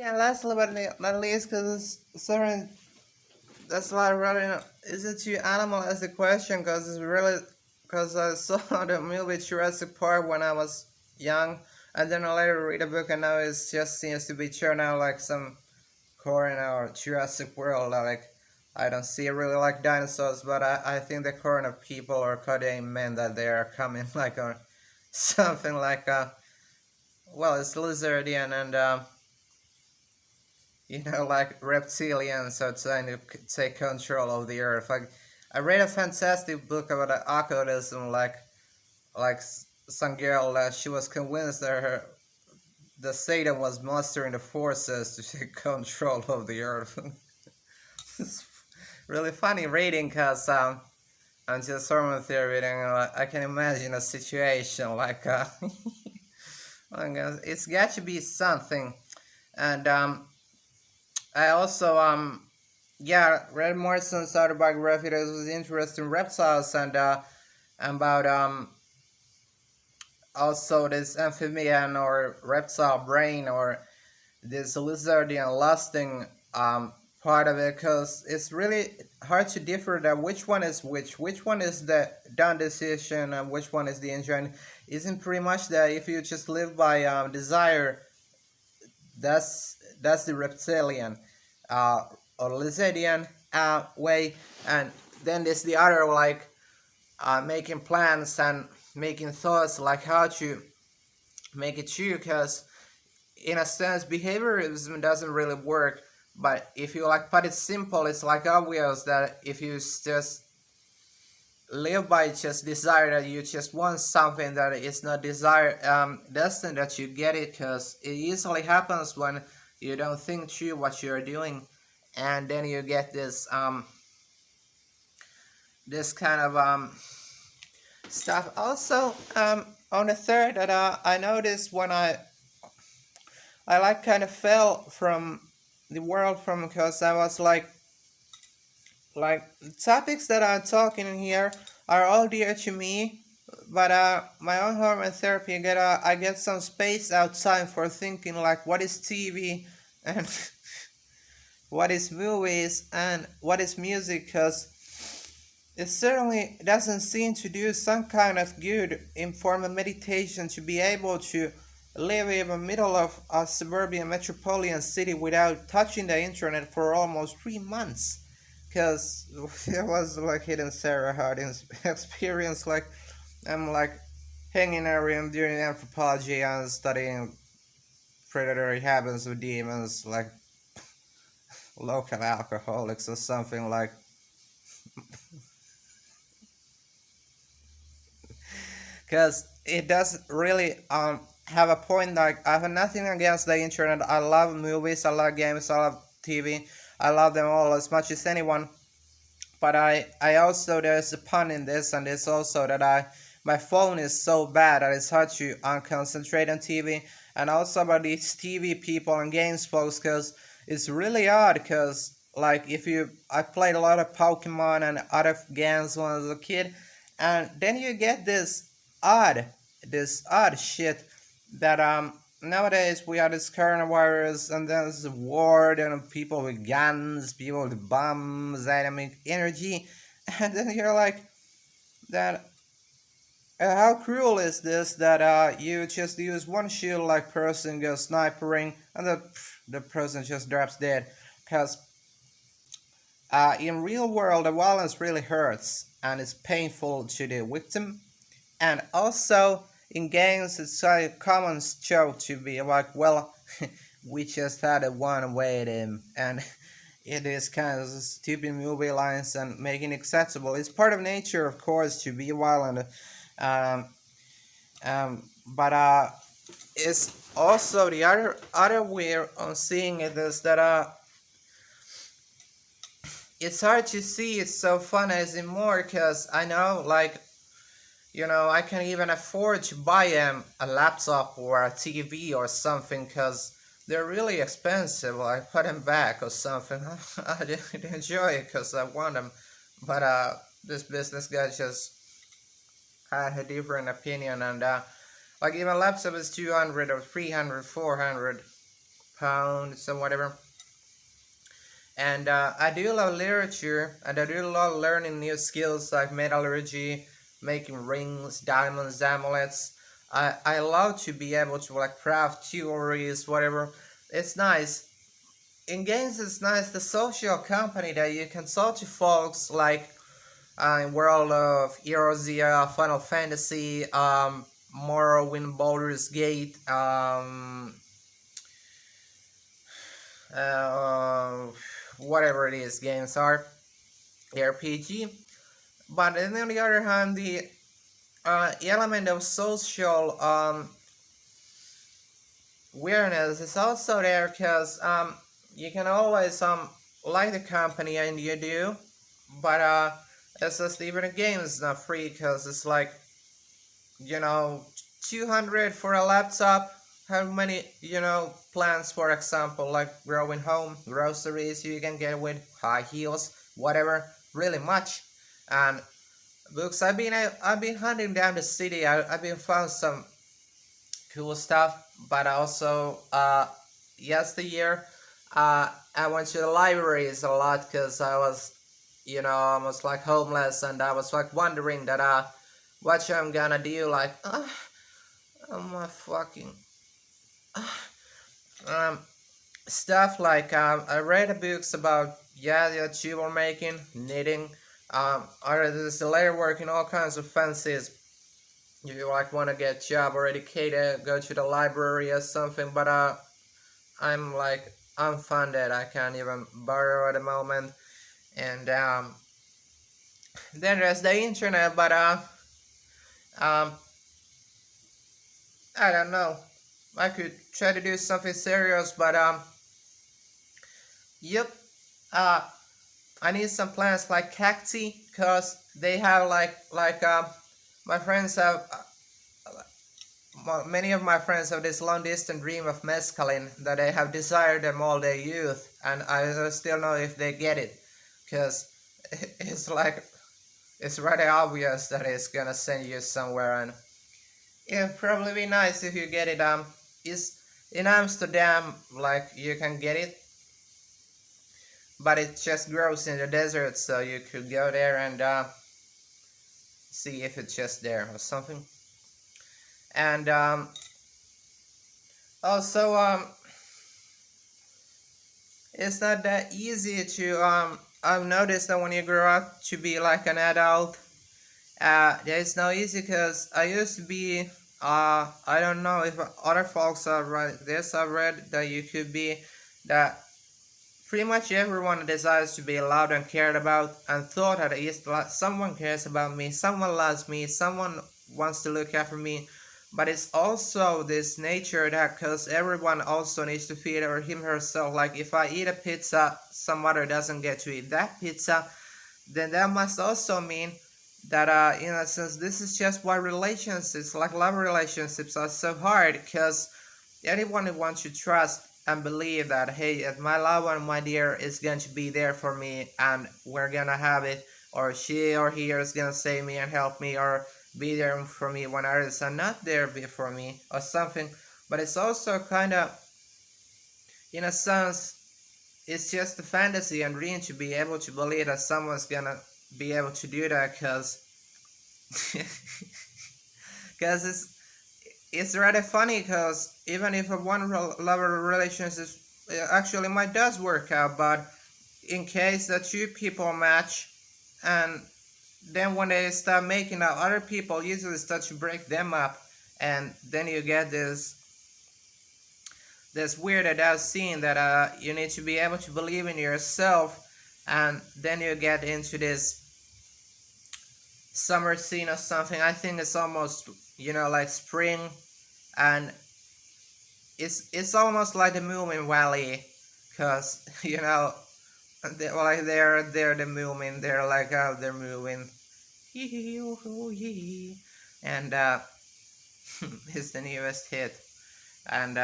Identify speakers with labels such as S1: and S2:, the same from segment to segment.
S1: Yeah, lastly but not least, because certain that's why I wrote in. Is it too animal as the question? Because it's really because I saw the movie Jurassic Park when I was young, and then I later read a book, and now it just seems to be turned out like some current or Jurassic World. Like I don't see really like dinosaurs, but I think the current of people are cutting men that they are coming like on something like well, it's lizardian and like reptilians are trying to take control of the earth. Like, I read a fantastic book about occultism. Like some girl that she was convinced that the Satan was mustering the forces to take control of the earth. It's really funny reading because I'm just hormone theory reading. I can imagine a situation like it's got to be something. And I also yeah, read Morrison's autobiography that was interesting reptiles and about also this amphibian or reptile brain or this lizardian lusting part of it, because it's really hard to differ that which one is which one is the done decision and which one is the enjoyment. Isn't pretty much that if you just live by desire, that's the reptilian uh, or lizardian way, and then there's the other like making plans and making thoughts like how to make it true, because in a sense behaviorism doesn't really work, but if you like put it simple, it's like obvious that if you just live by just desire, that you just want something that is not desire destined that you get it, because it easily happens when you don't think through what you're doing, and then you get this kind of stuff. Also, on the third that I noticed when I like kind of fell from the world from, because I was like topics that I'm talking in here are all dear to me, but my own hormone therapy I get some space outside for thinking like what is TV and what is movies and what is music, because it certainly doesn't seem to do some kind of good in form of meditation to be able to live in the middle of a suburban metropolitan city without touching the internet for almost 3 months. Because it was like hidden Sarah Harding's experience. Like, I'm like hanging around doing anthropology and studying predatory habits of demons, like local alcoholics or something like. Because it does really have a point. Like, I have nothing against the internet. I love movies, I love games, I love TV, I love them all as much as anyone. But I also, there's a pun in this, and it's also that my phone is so bad that it's hard to concentrate on TV, and also about these TV people and games folks, because it's really odd. Because like if you I played a lot of Pokemon and other games when I was a kid, and then you get odd this odd shit that nowadays we have this coronavirus, and then there's a war, and people with guns, people with bombs, atomic energy, and then you're like that. How cruel is this that you just use one shield like person goes snipering, and the person just drops dead? Because in real world the violence really hurts and it's painful to the victim, and also in games it's a common joke to be like, well, we just had a one way and it is kind of stupid movie lines and making it acceptable. It's part of nature, of course, to be violent, um, but it's also the other way on seeing it is that it's hard to see it's so fun as in more, because I know like I can even afford to buy a laptop or a TV or something, because they're really expensive. I put them back or something. I didn't enjoy it because I want them. But this business guy just had a different opinion, and like even laptop is 200 or 300, 400 pounds or whatever. And I do love literature, and I do love learning new skills like metallurgy, making rings, diamonds, amulets. I love to be able to like craft jewelries, whatever. It's nice. In games, it's nice the social company that you can talk to folks like in World of Eorzea, Final Fantasy, Morrowind, Baldur's Gate, uh, whatever it is, games are RPG. But then on the other hand, the element of social weirdness is also there because you can always like the company, and you do, but it's just even a game is not free because it's like, you know, 200 for a laptop. How many, plans, for example, like growing home, groceries you can get with high heels, whatever, really much. And books, I've been hunting down the city. I've been found some cool stuff, but also yesteryear I went to the libraries a lot because I was, almost like homeless, and I was like wondering that what I'm gonna do, like oh my fucking um stuff like I read books about jewel making, knitting, or this layer working, all kinds of fancies. You like want to get job or educated, go to the library or something, but I'm like unfunded. I can't even borrow at the moment, and then there's the internet. But um, I don't know. I could try to do something serious, but yep. Uh, I need some plants like cacti, cause they have my friends have. Many of my friends have this long distant dream of mescaline that they have desired them all their youth, and I still know if they get it, because it's like it's rather obvious that it's gonna send you somewhere, and it'd probably be nice if you get it. Is in Amsterdam, like you can get it, but it just grows in the desert, so you could go there and see if it's just there or something. And also it's not that easy to I've noticed that when you grow up to be like an adult, it's not easy because I used to be I don't know if other folks are right this. I've read that you could be that pretty much everyone desires to be loved and cared about, and thought that is someone cares about me, someone loves me, someone wants to look after me. But it's also this nature that because everyone also needs to feed her him herself. Like if I eat a pizza, some other doesn't get to eat that pizza, then that must also mean that in a sense this is just why relationships, like love relationships, are so hard, because anyone who wants to trust and believe that, hey, my loved one, my dear, is going to be there for me and we're gonna have it, or she or he is gonna save me and help me, or be there for me when others are not there for me or something. But it's also kind of, in a sense, it's just a fantasy and dream to be able to believe that someone's gonna be able to do that, because because it's rather funny, because even if a one lover relationship actually might does work out, but in case that two people match, and then when they start making out, other people usually start to break them up, and then you get this weird adult scene that you need to be able to believe in yourself, and then you get into this summer scene or something. I think it's almost, like spring, and it's almost like the Moomin Valley, because they're the Moomin, they're like out there moving, and it's the newest hit, and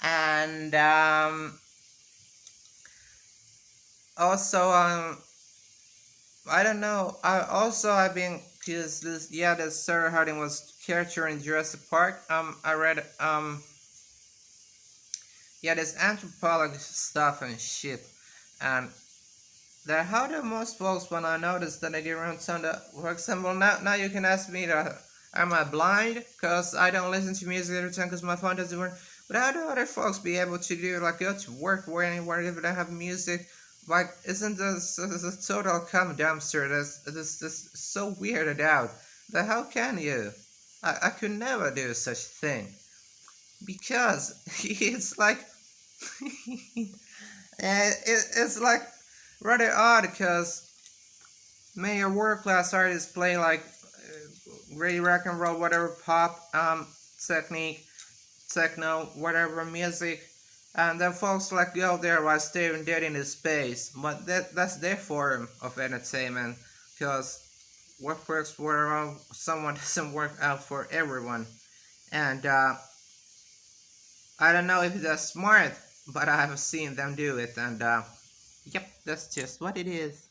S1: and also I don't know. I've been Cause this Sarah Harding was character in Jurassic Park. I read this anthropology stuff and shit, and that how do most folks when I notice that I get around sound. For example, now you can ask me that am I blind? Cause I don't listen to music every time because my phone doesn't work. But how do other folks be able to do like go to work or anywhere if they don't have music? Like, isn't this a total cum dumpster? This so weirded out. That how can you? I could never do such thing because it's like it's like rather odd because major world class artists play like great rock and roll, whatever pop, technique, techno, whatever music, and then folks like go there while staring dead into space. But that's their form of entertainment, because what works for someone doesn't work out for everyone. And I don't know if that's smart, but I have seen them do it, and yep, that's just what it is.